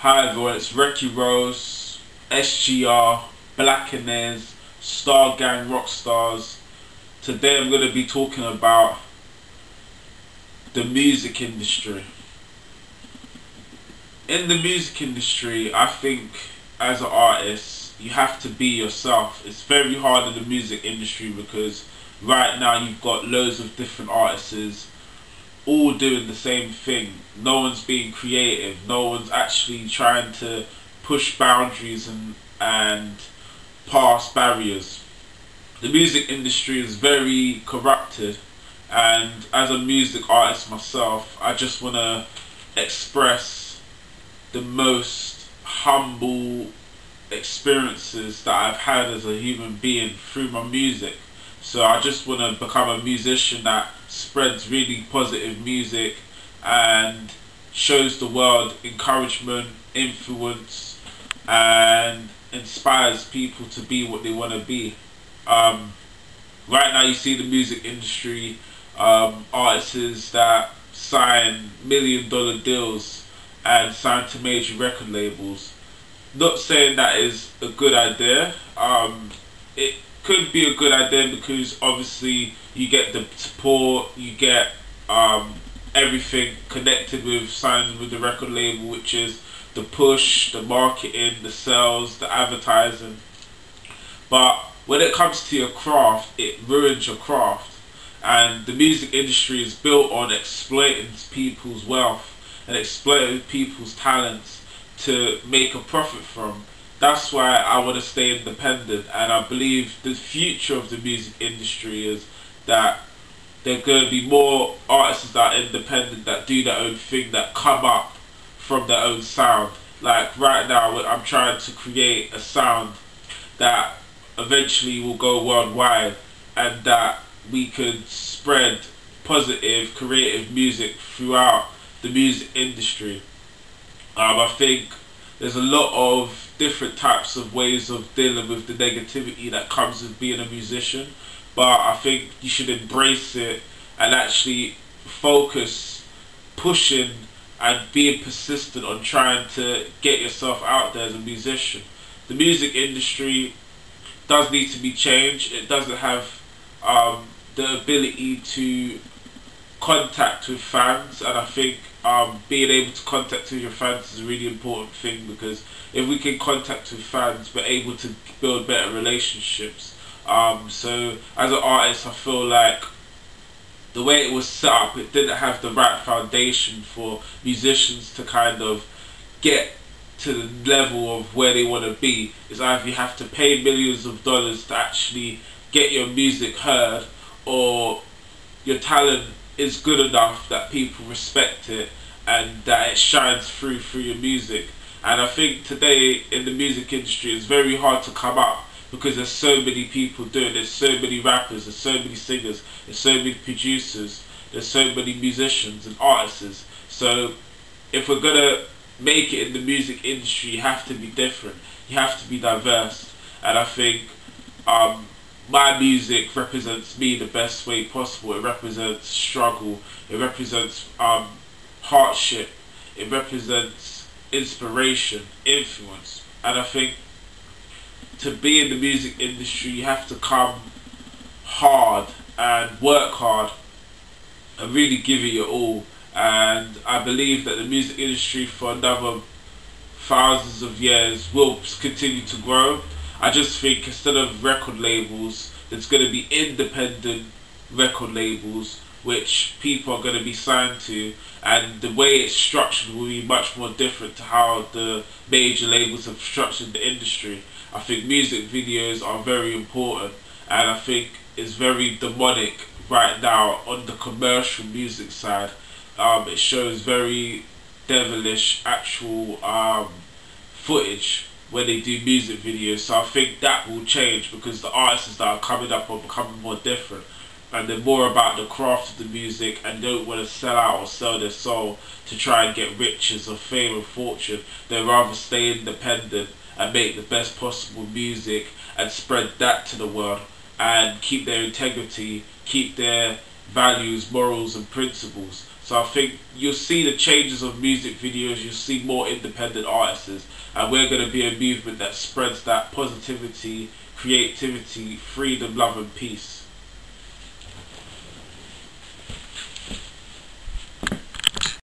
Hi everyone, it's Reckyz, SGR, Blackenez, Star Gang Rockstars. Today I'm going to be talking about the music industry. In the music industry, I think as an artist, you have to be yourself. It's very hard in the music industry because right now you've got loads of different artists all doing the same thing. No one's being creative. No one's actually trying to push boundaries and pass barriers. The music industry is very corrupted, and as a music artist myself, I just want to express the most humble experiences that I've had as a human being through my music. So I just want to become a musician that spreads really positive music and shows the world encouragement, influence, and inspires people to be what they want to be. Right now you see the music industry, artists that sign $1 million deals and sign to major record labels. Not saying that is a good idea. It could be a good idea because obviously you get the support, you get everything connected with signing with the record label, which is the push, the marketing, the sales, the advertising. But when it comes to your craft, it ruins your craft. And the music industry is built on exploiting people's wealth and exploiting people's talents to make a profit from. That's why I want to stay independent, and I believe the future of the music industry is that there are going to be more artists that are independent, that do their own thing, that come up from their own sound. Like right now I'm trying to create a sound that eventually will go worldwide, and that we could spread positive, creative music throughout the music industry. I think there's a lot of different types of ways of dealing with the negativity that comes with being a musician, but I think you should embrace it and actually focus, pushing and being persistent on trying to get yourself out there as a musician. The music industry does need to be changed. It doesn't have the ability to contact with fans, and I think being able to contact with your fans is a really important thing, because if we can contact with fans, we're able to build better relationships. So as an artist, I feel like the way it was set up, it didn't have the right foundation for musicians to kind of get to the level of where they want to be. It's either you have to pay millions of dollars to actually get your music heard, or your talent is good enough that people respect it and that it shines through your music. And I think today in the music industry it's very hard to come up because there's so many people doing it. There's so many rappers, there's so many singers, there's so many producers, there's so many musicians and artists. So if we're gonna make it in the music industry, you have to be different, you have to be diverse. And I think my music represents me the best way possible. It represents struggle, it represents hardship, it represents inspiration, influence. And I think to be in the music industry you have to come hard and work hard and really give it your all. And I believe that the music industry for another thousands of years will continue to grow. I just think instead of record labels, there's going to be independent record labels which people are going to be signed to, and the way it's structured will be much more different to how the major labels have structured the industry. I think music videos are very important, and I think it's very demonic right now on the commercial music side. It shows very devilish actual footage when they do music videos. So I think that will change because the artists that are coming up are becoming more different, and they're more about the craft of the music and don't want to sell out or sell their soul to try and get riches or fame or fortune. They'd rather stay independent and make the best possible music and spread that to the world and keep their integrity, keep their values, morals and principles. So I think you'll see the changes of music videos, you'll see more independent artists, and we're going to be a movement that spreads that positivity, creativity, freedom, love and peace.